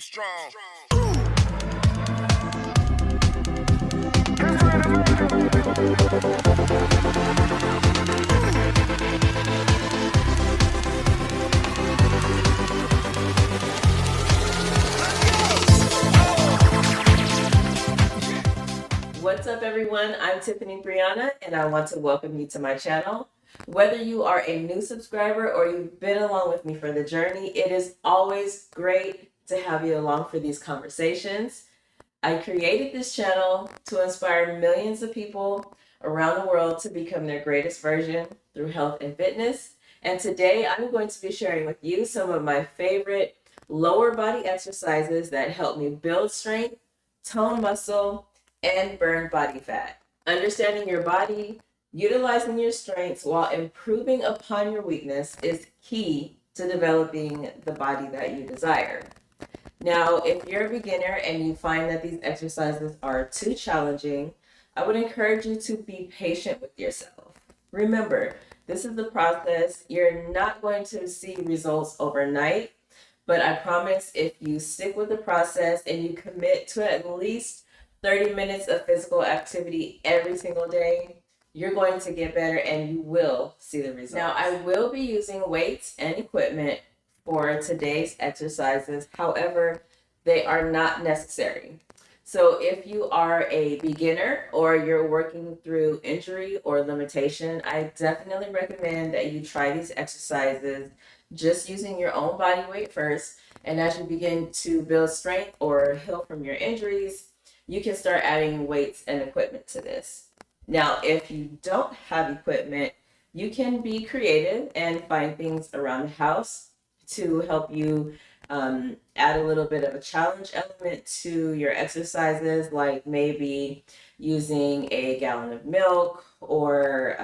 strong. What's up, everyone? I'm Tiffany Brianna, and I want to welcome you to my channel. Whether you are a new subscriber or you've been along with me for the journey, it is always great to have you along for these conversations. I created this channel to inspire millions of people around the world to become their greatest version through health and fitness. And today I'm going to be sharing with you some of my favorite lower body exercises that help me build strength, tone muscle, and burn body fat. Understanding your body, utilizing your strengths while improving upon your weakness is key to developing the body that you desire. Now, if you're a beginner and you find that these exercises are too challenging, I would encourage you to be patient with yourself. Remember, this is the process. You're not going to see results overnight, but I promise if you stick with the process and you commit to at least 30 minutes of physical activity every single day, you're going to get better and you will see the results. Now, I will be using weights and equipment for today's exercises. However, they are not necessary. So if you are a beginner or you're working through injury or limitation, I definitely recommend that you try these exercises just using your own body weight first. And as you begin to build strength or heal from your injuries, you can start adding weights and equipment to this. Now, if you don't have equipment, you can be creative and find things around the house to help you add a little bit of a challenge element to your exercises, like maybe using a gallon of milk or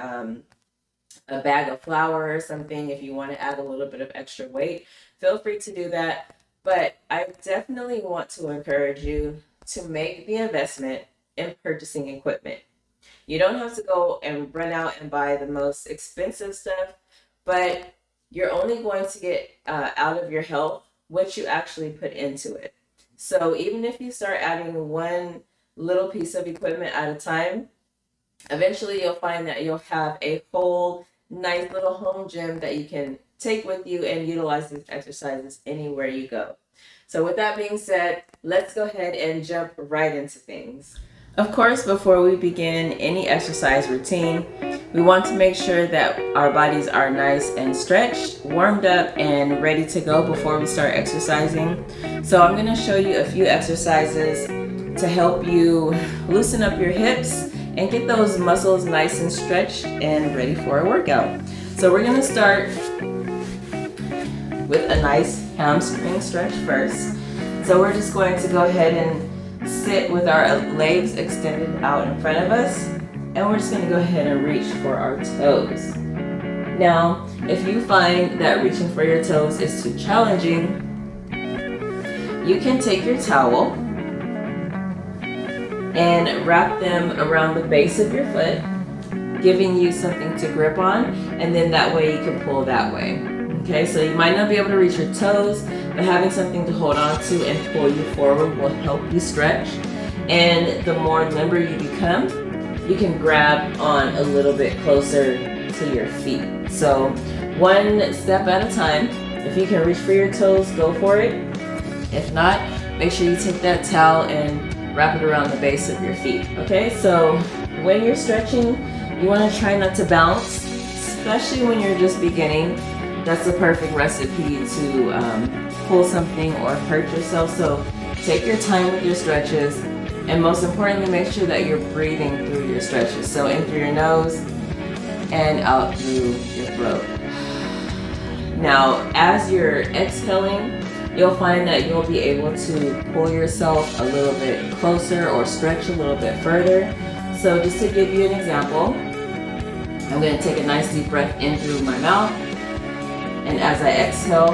a bag of flour or something. If you want to add a little bit of extra weight, feel free to do that. But I definitely want to encourage you to make the investment in purchasing equipment. You don't have to go and run out and buy the most expensive stuff, but you're only going to get out of your health what you actually put into it. So even if you start adding one little piece of equipment at a time, eventually you'll find that you'll have a whole nice little home gym that you can take with you and utilize these exercises anywhere you go. So with that being said, let's go ahead and jump right into things. Of course, before we begin any exercise routine, we want to make sure that our bodies are nice and stretched, warmed up, and ready to go before we start exercising. So I'm going to show you a few exercises to help you loosen up your hips and get those muscles nice and stretched and ready for a workout. So we're going to start with a nice hamstring stretch first. So we're just going to go ahead and sit with our legs extended out in front of us, and we're just going to go ahead and reach for our toes. Now, if you find that reaching for your toes is too challenging, you can take your towel and wrap them around the base of your foot, giving you something to grip on, and then that way you can pull that way. Okay, so you might not be able to reach your toes, but having something to hold on to and pull you forward will help you stretch. And the more limber you become, you can grab on a little bit closer to your feet. So one step at a time. If you can reach for your toes, go for it. If not, make sure you take that towel and wrap it around the base of your feet. Okay, so when you're stretching, you want to try not to bounce, especially when you're just beginning. That's the perfect recipe to pull something or hurt yourself. So take your time with your stretches, and most importantly, make sure that you're breathing through your stretches. So in through your nose and out through your throat. Now, as you're exhaling, you'll find that you'll be able to pull yourself a little bit closer or stretch a little bit further. So just to give you an example, I'm going to take a nice deep breath in through my mouth. And as I exhale,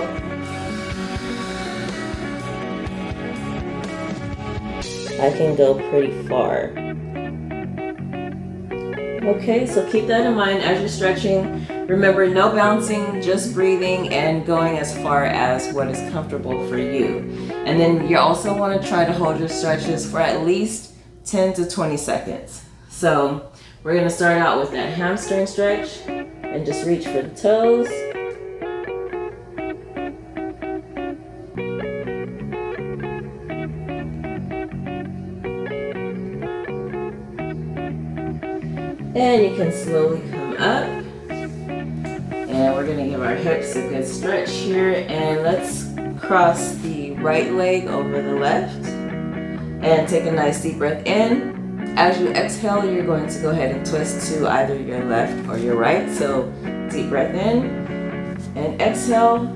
I can go pretty far. Okay, so keep that in mind as you're stretching. Remember, no bouncing, just breathing and going as far as what is comfortable for you. And then you also want to try to hold your stretches for at least 10 to 20 seconds. So we're going to start out with that hamstring stretch and just reach for the toes. And you can slowly come up. And we're gonna give our hips a good stretch here. And let's cross the right leg over the left. And take a nice deep breath in. As you exhale, you're going to go ahead and twist to either your left or your right. So deep breath in and exhale.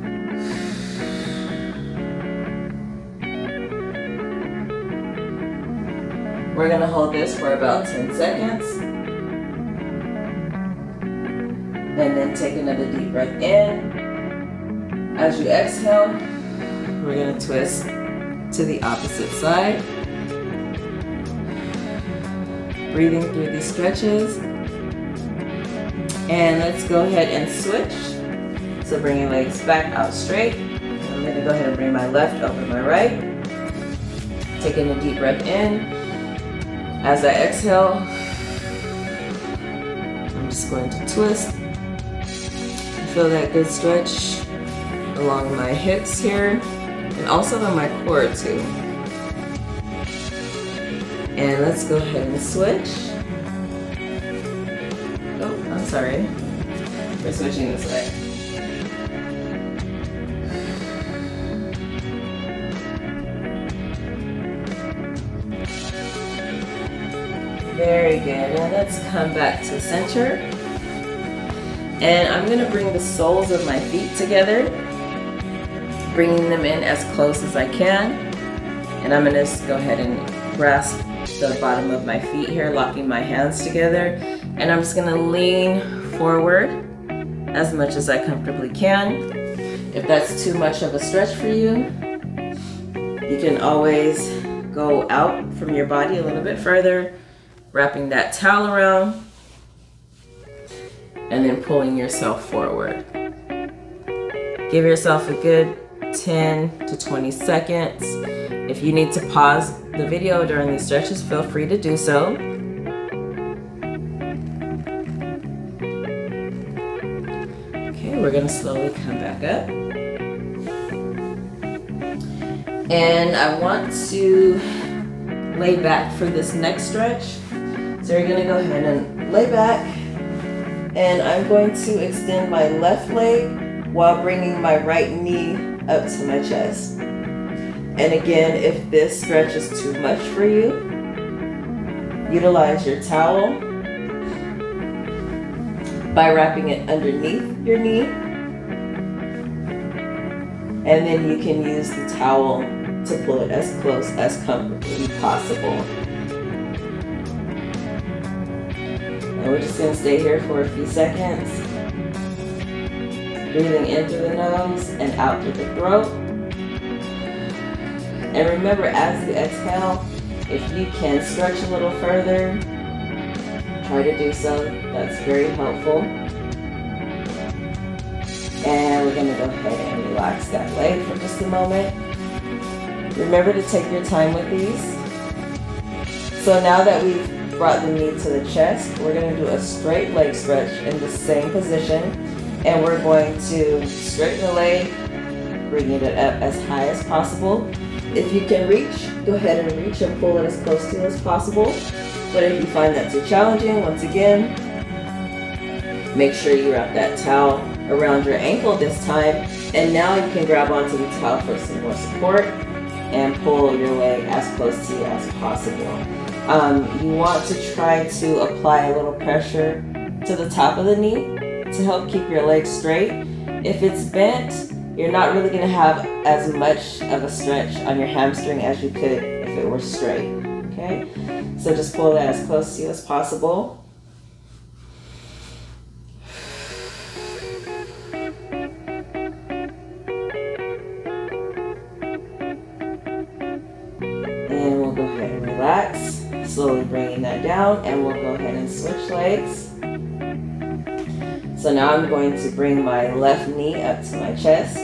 We're gonna hold this for about 10 seconds. And then take another deep breath in. As you exhale, we're going to twist to the opposite side. Breathing through these stretches. And let's go ahead and switch. So bring your legs back out straight. I'm going to go ahead and bring my left over my right. Taking a deep breath in. As I exhale, I'm just going to twist. Feel that good stretch along my hips here and also in my core too. And let's go ahead and switch. Oh, I'm sorry. We're switching this way. Very good. And let's come back to center. And I'm going to bring the soles of my feet together, bringing them in as close as I can. And I'm going to just go ahead and grasp the bottom of my feet here, locking my hands together. And I'm just going to lean forward as much as I comfortably can. If that's too much of a stretch for you, you can always go out from your body a little bit further, wrapping that towel around. And then pulling yourself forward. Give yourself a good 10 to 20 seconds. If you need to pause the video during these stretches, feel free to do so. Okay, we're gonna slowly come back up. And I want to lay back for this next stretch. So you're gonna go ahead and lay back. And I'm going to extend my left leg while bringing my right knee up to my chest. And again, if this stretch is too much for you, utilize your towel by wrapping it underneath your knee. And then you can use the towel to pull it as close as comfortably possible. And we're just going to stay here for a few seconds. Breathing in through the nose and out through the throat. And remember, as you exhale, if you can stretch a little further, try to do so. That's very helpful. And we're going to go ahead and relax that leg for just a moment. Remember to take your time with these. So now that we've brought the knee to the chest, we're going to do a straight leg stretch in the same position, and we're going to straighten the leg, bringing it up as high as possible. If you can reach, go ahead and reach and pull it as close to you as possible. But if you find that too challenging, once again, make sure you wrap that towel around your ankle this time, and now you can grab onto the towel for some more support and pull your leg as close to you as possible. You want to try to apply a little pressure to the top of the knee to help keep your leg straight. If it's bent, you're not really going to have as much of a stretch on your hamstring as you could if it were straight. Okay, so just pull that as close to you as possible. And we'll go ahead and relax. Slowly bringing that down, and we'll go ahead and switch legs. So now I'm going to bring my left knee up to my chest.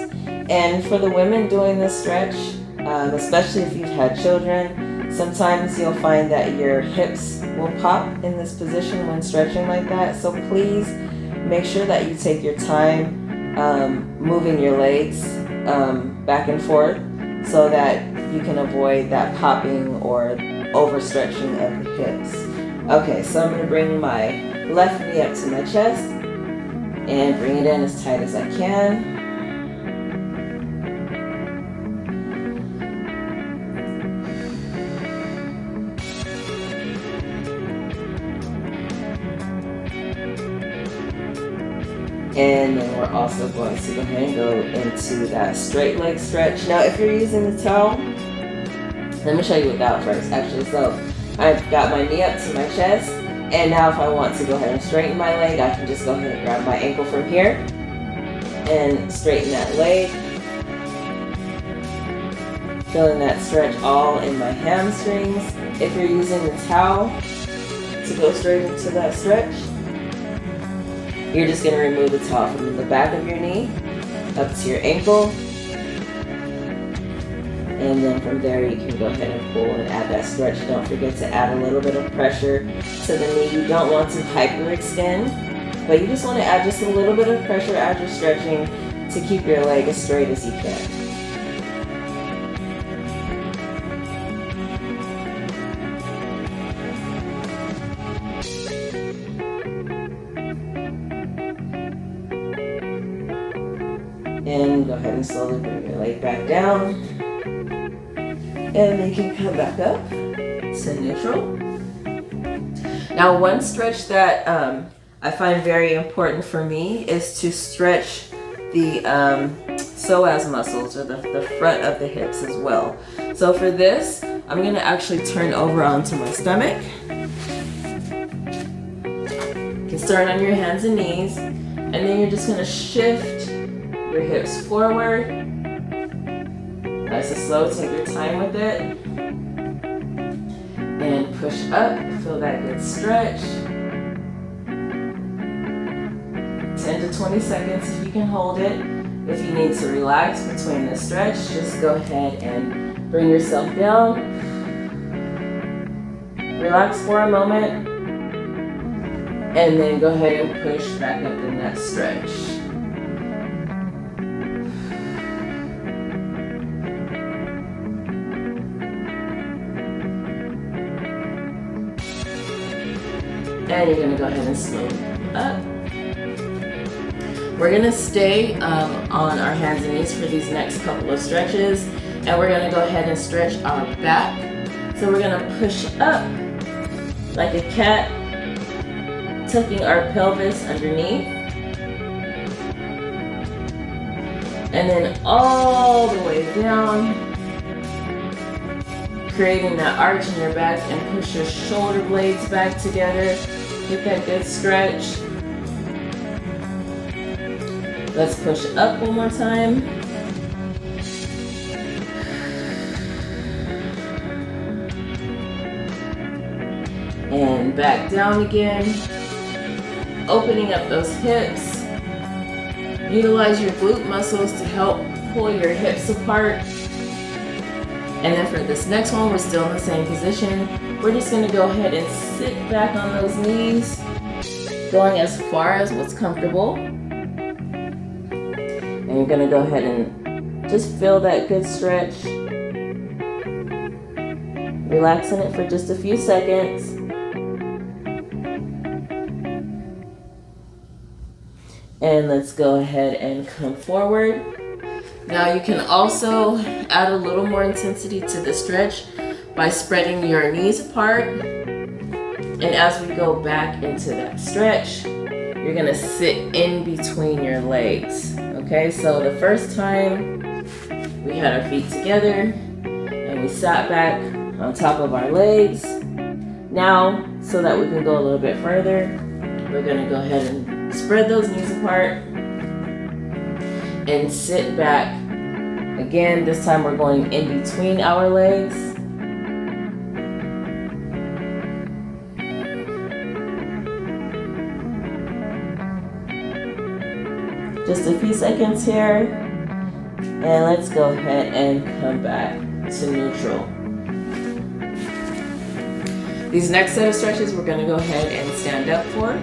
And for the women doing this stretch, especially if you've had children, sometimes you'll find that your hips will pop in this position when stretching like that. So please make sure that you take your time moving your legs back and forth so that you can avoid that popping or overstretching of the hips. Okay, so I'm going to bring my left knee up to my chest and bring it in as tight as I can. And then we're also going to go ahead and go into that straight leg stretch. Now, if you're using the towel, let me show you without first, actually. So I've got my knee up to my chest, and now if I want to go ahead and straighten my leg, I can just go ahead and grab my ankle from here and straighten that leg. Feeling that stretch all in my hamstrings. If you're using the towel to go straight into that stretch, you're just going to remove the towel from the back of your knee up to your ankle. And then from there you can go ahead and pull and add that stretch. Don't forget to add a little bit of pressure to the knee. You don't want to hyperextend, but you just want to add just a little bit of pressure as you're stretching to keep your leg as straight as you can. And go ahead and slowly bring your leg back down. And then you can come back up to neutral. Now, one stretch that I find very important for me is to stretch the psoas muscles, or the front of the hips as well. So for this, I'm going to actually turn over onto my stomach. You can start on your hands and knees, and then you're just going to shift your hips forward. Nice and slow, take your time with it. And push up, feel that good stretch. 10 to 20 seconds if you can hold it. If you need to relax between the stretch, just go ahead and bring yourself down. Relax for a moment. And then go ahead and push back up in that stretch. And you're going to go ahead and slow up. We're going to stay on our hands and knees for these next couple of stretches. And we're going to go ahead and stretch our back. So we're going to push up like a cat, tucking our pelvis underneath. And then all the way down, creating that arch in your back, and push your shoulder blades back together. Get that good stretch. Let's push up one more time. And back down again. Opening up those hips. Utilize your glute muscles to help pull your hips apart. And then for this next one, we're still in the same position. We're just going to go ahead and sit back on those knees, going as far as what's comfortable. And you're going to go ahead and just feel that good stretch. Relaxing it for just a few seconds. And let's go ahead and come forward. Now you can also add a little more intensity to the stretch by spreading your knees apart. And as we go back into that stretch, you're gonna sit in between your legs. Okay, so the first time we had our feet together and we sat back on top of our legs. Now, so that we can go a little bit further, we're gonna go ahead and spread those knees apart and sit back. Again, this time we're going in between our legs. Just a few seconds here. And let's go ahead and come back to neutral. These next set of stretches we're going to go ahead and stand up for.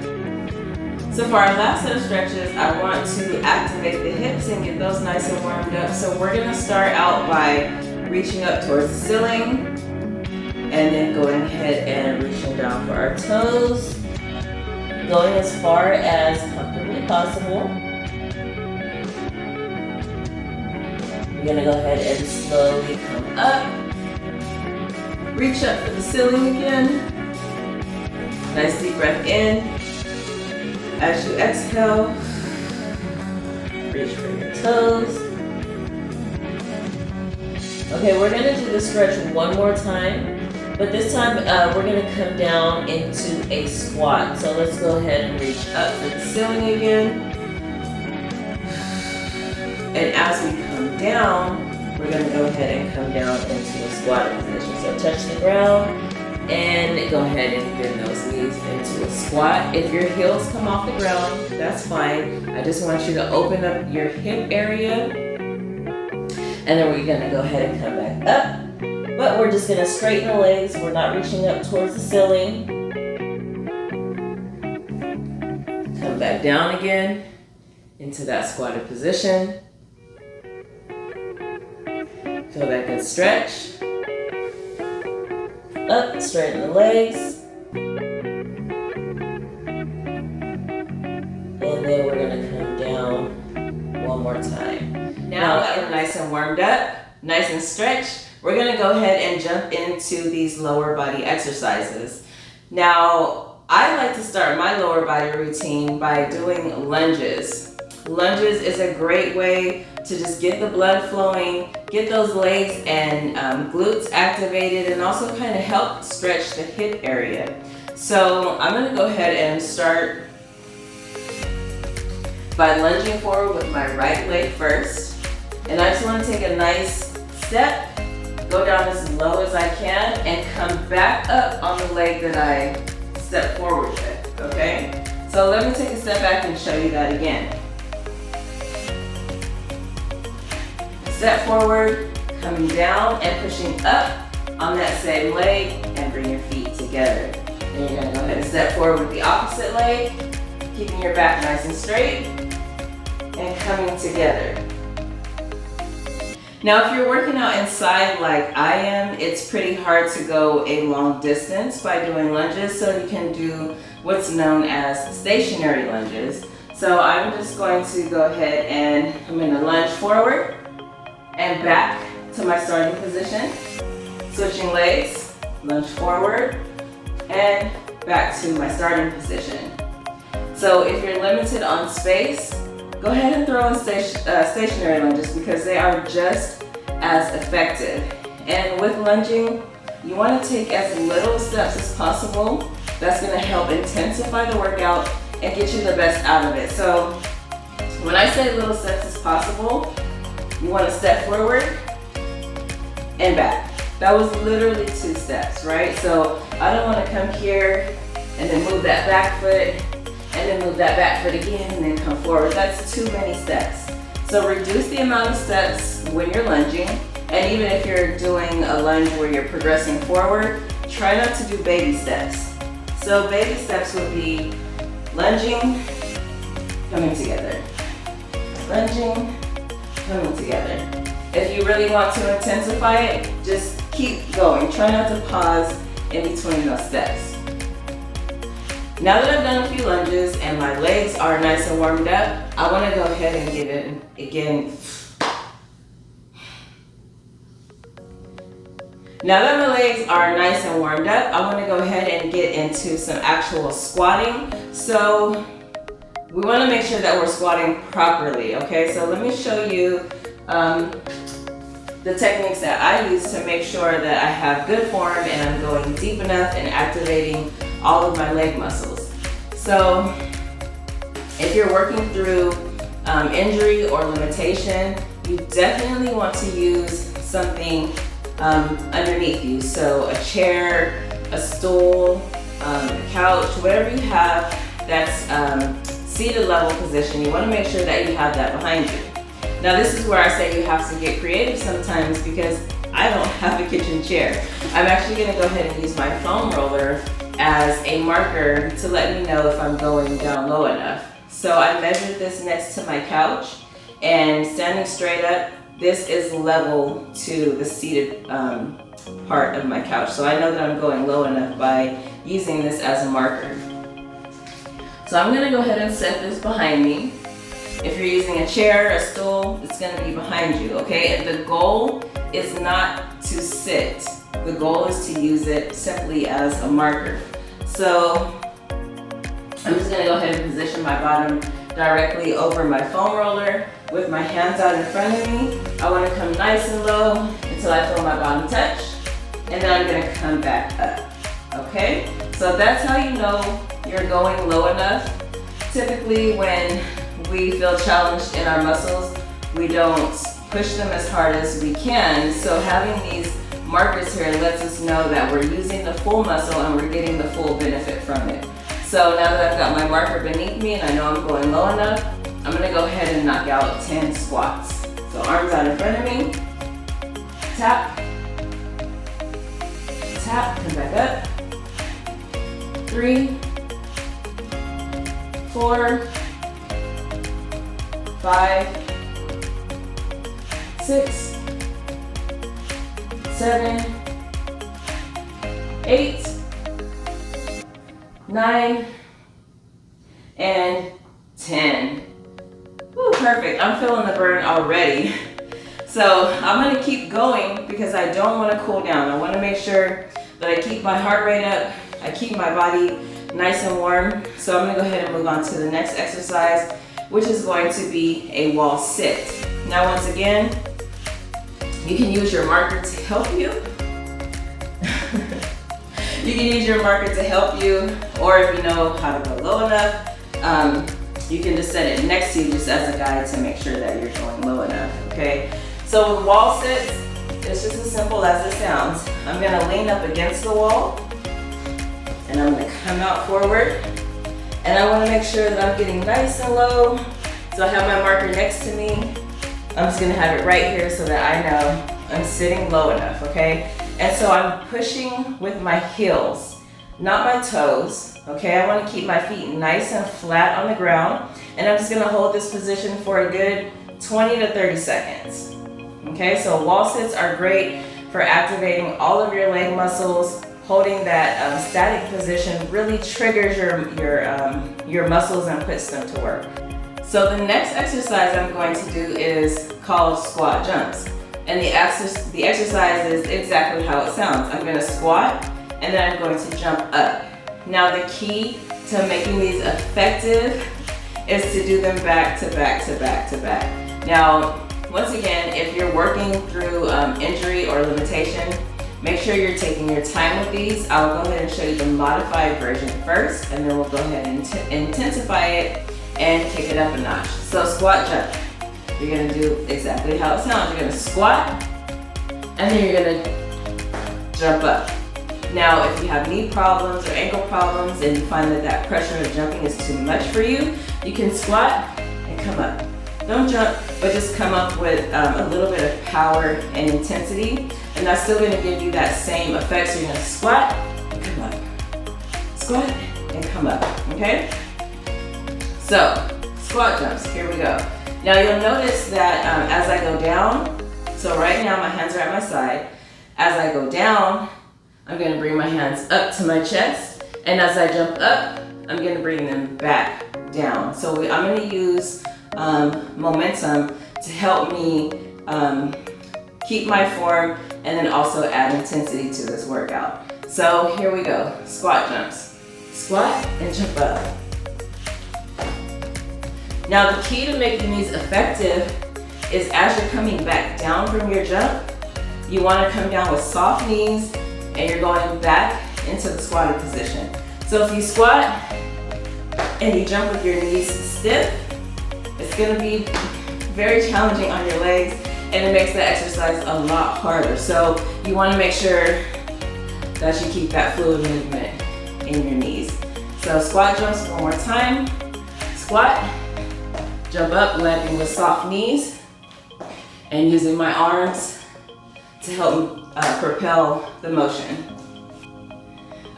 So for our last set of stretches, I want to activate the hips and get those nice and warmed up. So we're going to start out by reaching up towards the ceiling and then going ahead and reaching down for our toes, going as far as comfortably possible. We're going to go ahead and slowly come up. Reach up for the ceiling again. Nice deep breath in. As you exhale, reach for your toes. Okay, we're going to do the stretch one more time, but this time we're going to come down into a squat. So let's go ahead and reach up for the ceiling again. And as we come down, we're going to go ahead and come down into a squatted position. So touch the ground and go ahead and bend those knees into a squat. If your heels come off the ground, that's fine. I just want you to open up your hip area. And then we're going to go ahead and come back up. But we're just going to straighten the legs. We're not reaching up towards the ceiling. Come back down again into that squatted position. Feel that good stretch. Up, straighten the legs. And then we're going to come down one more time. Now that we're nice and warmed up, nice and stretched, we're going to go ahead and jump into these lower body exercises. Now, I like to start my lower body routine by doing lunges. Lunges is a great way to just get the blood flowing, get those legs and glutes activated, and also kind of help stretch the hip area. So I'm going to go ahead and start by lunging forward with my right leg first. And I just want to take a nice step, go down as low as I can, and come back up on the leg that I stepped forward with, okay? So let me take a step back and show you that again. Step forward, coming down and pushing up on that same leg, and bring your feet together. And you're gonna go ahead and step forward with the opposite leg, keeping your back nice and straight, and coming together. Now, if you're working out inside like I am, it's pretty hard to go a long distance by doing lunges, so you can do what's known as stationary lunges. So I'm just going to go ahead and I'm gonna lunge forward and back to my starting position. Switching legs, lunge forward and back to my starting position. So if you're limited on space, go ahead and throw in stationary lunges because they are just as effective. And with lunging, you want to take as little steps as possible. That's going to help intensify the workout and get you the best out of it. So when I say little steps as possible, you want to step forward and back. That was literally 2 steps, right? So I don't want to come here and then move that back foot and then move that back foot again and then come forward. That's too many steps. So reduce the amount of steps when you're lunging. And even if you're doing a lunge where you're progressing forward, try not to do baby steps. So baby steps would be lunging, coming together. Lunging, coming together. If you really want to intensify it, just keep going. Try not to pause in between those steps. Now that I've done a few lunges and my legs are nice and warmed up, I want to go ahead and get it again. Now that my legs are nice and warmed up, I want to go ahead and get into some actual squatting. So we want to make sure that we're squatting properly, okay? So let me show you the techniques that I use to make sure that I have good form and I'm going deep enough and activating all of my leg muscles. So if you're working through injury or limitation, you definitely want to use something underneath you. So a chair, a stool, a couch, whatever you have that's seated level position, you want to make sure that you have that behind you. Now this is where I say you have to get creative sometimes because I don't have a kitchen chair. I'm actually going to go ahead and use my foam roller as a marker to let me know if I'm going down low enough. So I measured this next to my couch, and standing straight up, this is level to the seated part of my couch. So I know that I'm going low enough by using this as a marker. So I'm going to go ahead and set this behind me. If you're using a chair, a stool, it's going to be behind you, okay? And the goal is not to sit. The goal is to use it simply as a marker. So I'm just going to go ahead and position my bottom directly over my foam roller with my hands out in front of me. I want to come nice and low until I feel my bottom touch, and then I'm going to come back up, okay? So that's how you know you're going low enough. Typically when we feel challenged in our muscles, we don't push them as hard as we can. So having these markers here lets us know that we're using the full muscle and we're getting the full benefit from it. So now that I've got my marker beneath me and I know I'm going low enough, I'm gonna go ahead and knock out 10 squats. So arms out in front of me, tap, tap, come back up. 3, 4, 5, 6, 7, 8, 9, and 10. Woo, perfect. I'm feeling the burn already. So I'm going to keep going because I don't want to cool down. I want to make sure that I keep my heart rate up. I keep my body nice and warm. So I'm going to go ahead and move on to the next exercise, which is going to be a wall sit. Now once again, you can use your marker to help you. You can use your marker to help you, or if you know how to go low enough, you can just set it next to you just as a guide to make sure that you're going low enough, okay? So with wall sits, it's just as simple as it sounds. I'm gonna lean up against the wall, and I'm gonna come out forward, and I wanna make sure that I'm getting nice and low. So I have my marker next to me. I'm just gonna have it right here so that I know I'm sitting low enough, okay? And so I'm pushing with my heels, not my toes, okay? I wanna keep my feet nice and flat on the ground, and I'm just gonna hold this position for a good 20 to 30 seconds, okay? So wall sits are great for activating all of your leg muscles. Holding that static position really triggers your muscles and puts them to work. So the next exercise I'm going to do is called squat jumps. And the exercise is exactly how it sounds. I'm gonna squat and then I'm going to jump up. Now the key to making these effective is to do them back to back to back to back. Now, once again, if you're working through injury or limitation, make sure you're taking your time with these. I'll go ahead and show you the modified version first, and then we'll go ahead and intensify it and kick it up a notch. So squat jump. You're gonna do exactly how it sounds. You're gonna squat, and then you're gonna jump up. Now, if you have knee problems or ankle problems and you find that pressure of jumping is too much for you, you can squat and come up. Don't jump, but just come up with a little bit of power and intensity, and that's still gonna give you that same effect. So you're gonna squat and come up. Squat and come up, okay? So, squat jumps, here we go. Now you'll notice that as I go down, so right now my hands are at my side. As I go down, I'm gonna bring my hands up to my chest, and as I jump up, I'm gonna bring them back down. So I'm gonna use momentum to help me keep my form and then also add intensity to this workout. So here we go, squat jumps. Squat and jump up. Now the key to making these effective is as you're coming back down from your jump, you want to come down with soft knees and you're going back into the squatted position. So if you squat and you jump with your knees stiff, it's going to be very challenging on your legs, and it makes the exercise a lot harder. So you want to make sure that you keep that fluid movement in your knees. So squat jumps one more time. squat, jump up, landing with soft knees, and using my arms to help propel the motion.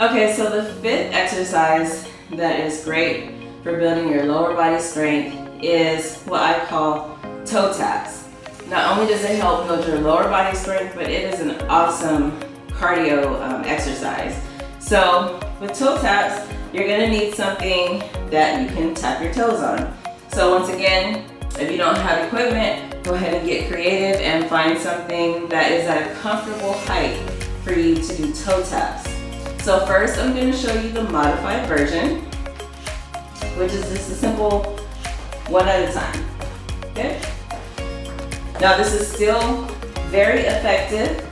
Okay, so the fifth exercise that is great for building your lower body strength is what I call toe taps. Not only does it help build your lower body strength, but it is an awesome cardio exercise. So with toe taps, you're gonna need something that you can tap your toes on. So once again, if you don't have equipment, go ahead and get creative and find something that is at a comfortable height for you to do toe taps. So first, I'm gonna show you the modified version, which is just a simple one at a time, okay? Now this is still very effective,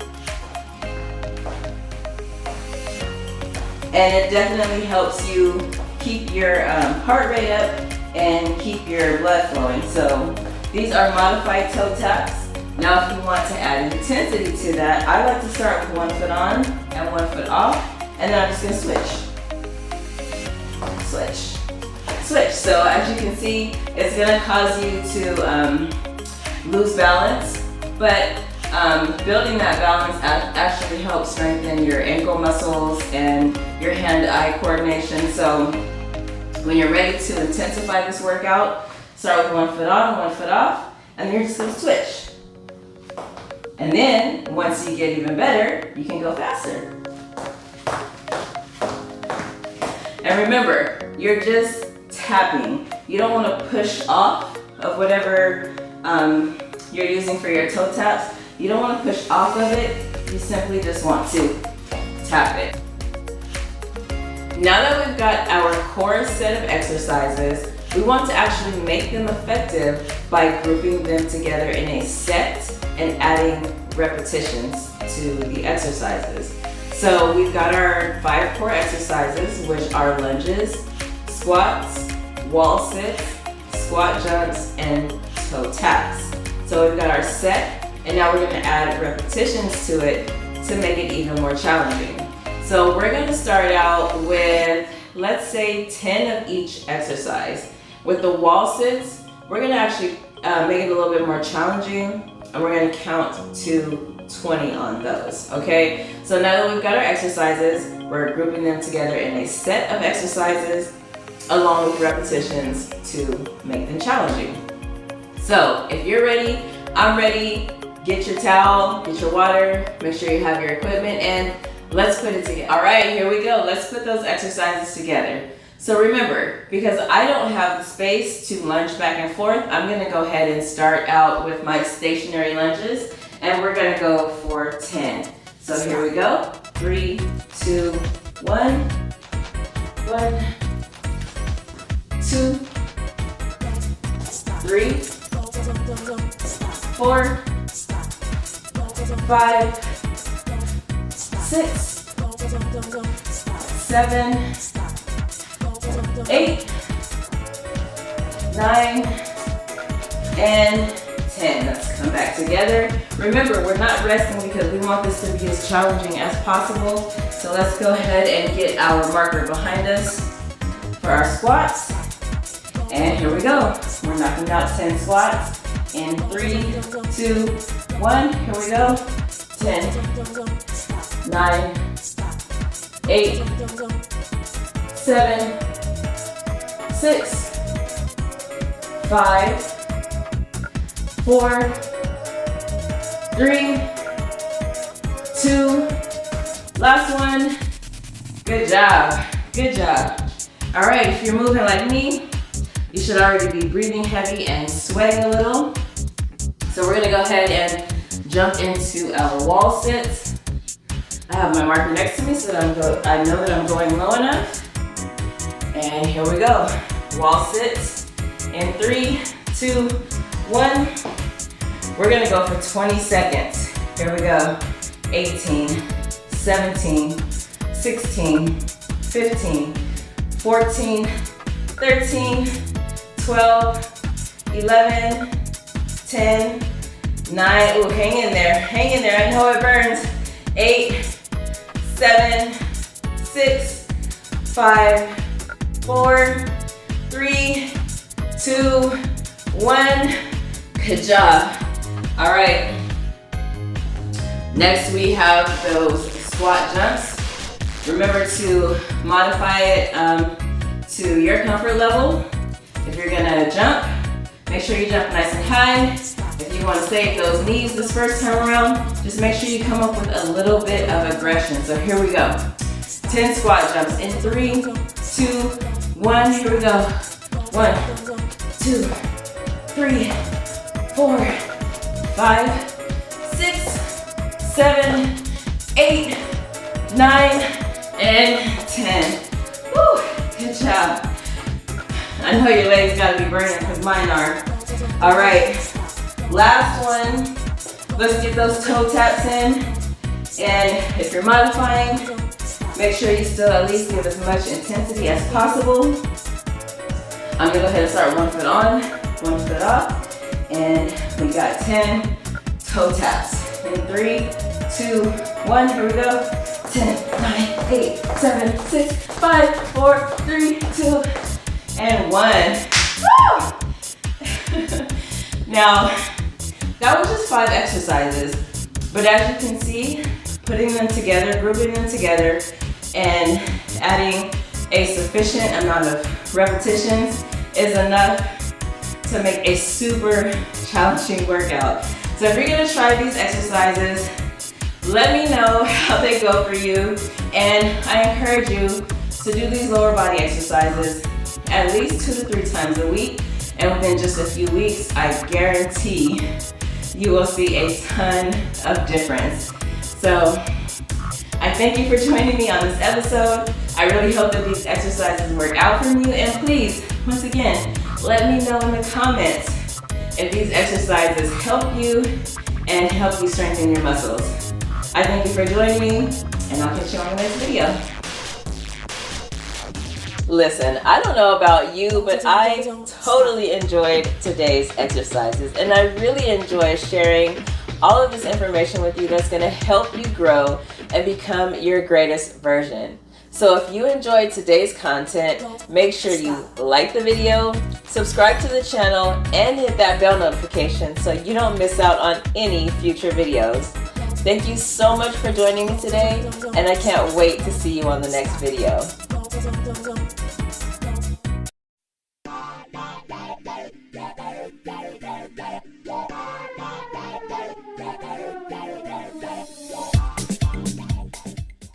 and it definitely helps you keep your heart rate up and keep your blood flowing. So these are modified toe taps. Now if you want to add intensity to that, I like to start with 1 foot on and 1 foot off, and then I'm just gonna switch. So as you can see, it's gonna cause you to lose balance, but building that balance actually helps strengthen your ankle muscles and your hand-eye coordination. So when you're ready to intensify this workout, start with 1 foot on, 1 foot off, and then you're just gonna switch. And then once you get even better, you can go faster. And remember, you're just tapping. You don't want to push off of whatever you're using for your toe taps. You don't want to push off of it. You simply just want to tap it. Now that we've got our core set of exercises, we want to actually make them effective by grouping them together in a set and adding repetitions to the exercises. So we've got our 5 core exercises, which are lunges, squats, wall sits, squat jumps, and toe taps. So we've got our set, and now we're going to add repetitions to it to make it even more challenging. So we're going to start out with, let's say, 10 of each exercise. With the wall sits, we're going to actually make it a little bit more challenging, and we're going to count to 20 on those, okay? So now that we've got our exercises, we're grouping them together in a set of exercises along with repetitions to make them challenging. So if you're ready, I'm ready. Get your towel, get your water, make sure you have your equipment, and let's put it together. All right, here we go. Let's put those exercises together. So remember, because I don't have the space to lunge back and forth, I'm gonna go ahead and start out with my stationary lunges, and we're gonna go for 10. So here we go. 3, 2, 1. 1, 2, 3, 4, 5, 6, 7, 8, 9, and 10. Let's come back together. Remember, we're not resting because we want this to be as challenging as possible. So let's go ahead and get our marker behind us for our squats. And here we go. We're knocking out 10 squats in 3, 2, 1. Here we go. 10, 9, 8, 7, 6, 5, 4, 3, 2, last one. Good job, good job. All right, if you're moving like me, you should already be breathing heavy and sweating a little. So we're gonna go ahead and jump into our wall sits. I have my marker next to me so that I know that I'm going low enough. And here we go. Wall sits in 3, 2, 1. We're gonna go for 20 seconds. Here we go. 18, 17, 16, 15, 14, 13, 12, 11, 10, 9. Ooh, hang in there, hang in there. I know it burns. 8, 7, 6, 5, 4, 3, 2, 1. Good job. All right. Next we have those squat jumps. Remember to modify it to your comfort level. If you're gonna jump, make sure you jump nice and high. If you want to save those knees this first time around, just make sure you come up with a little bit of aggression. So here we go. 10 squat jumps in 3, 2, 1. Here we go. 1, 2, 3, 4, 5, 6, 7, 8, 9, and 10. Woo, good job. I know your legs gotta be burning because mine are. All right, last one. Let's get those toe taps in. And if you're modifying, make sure you still at least give as much intensity as possible. I'm gonna go ahead and start 1 foot on, 1 foot off. And we got 10 toe taps. In 3, 2, 1, here we go. 10, 9, 8, 7, 6, 5, 4, 3, 2, and 1. Woo! Now, that was just 5 exercises, but as you can see, putting them together, grouping them together, and adding a sufficient amount of repetitions is enough to make a super challenging workout. So if you're gonna try these exercises, let me know how they go for you, and I encourage you to do these lower body exercises at least 2 to 3 times a week, and within just a few weeks, I guarantee you will see a ton of difference. So I thank you for joining me on this episode. I really hope that these exercises work out for you, and please, once again, let me know in the comments if these exercises help you and help you strengthen your muscles. I thank you for joining me, and I'll catch you on the next video. Listen, I don't know about you, but I totally enjoyed today's exercises, and I really enjoy sharing all of this information with you that's going to help you grow and become your greatest version. So if you enjoyed today's content, make sure you like the video, subscribe to the channel, and hit that bell notification so you don't miss out on any future videos. Thank you so much for joining me today, and I can't wait to see you on the next video.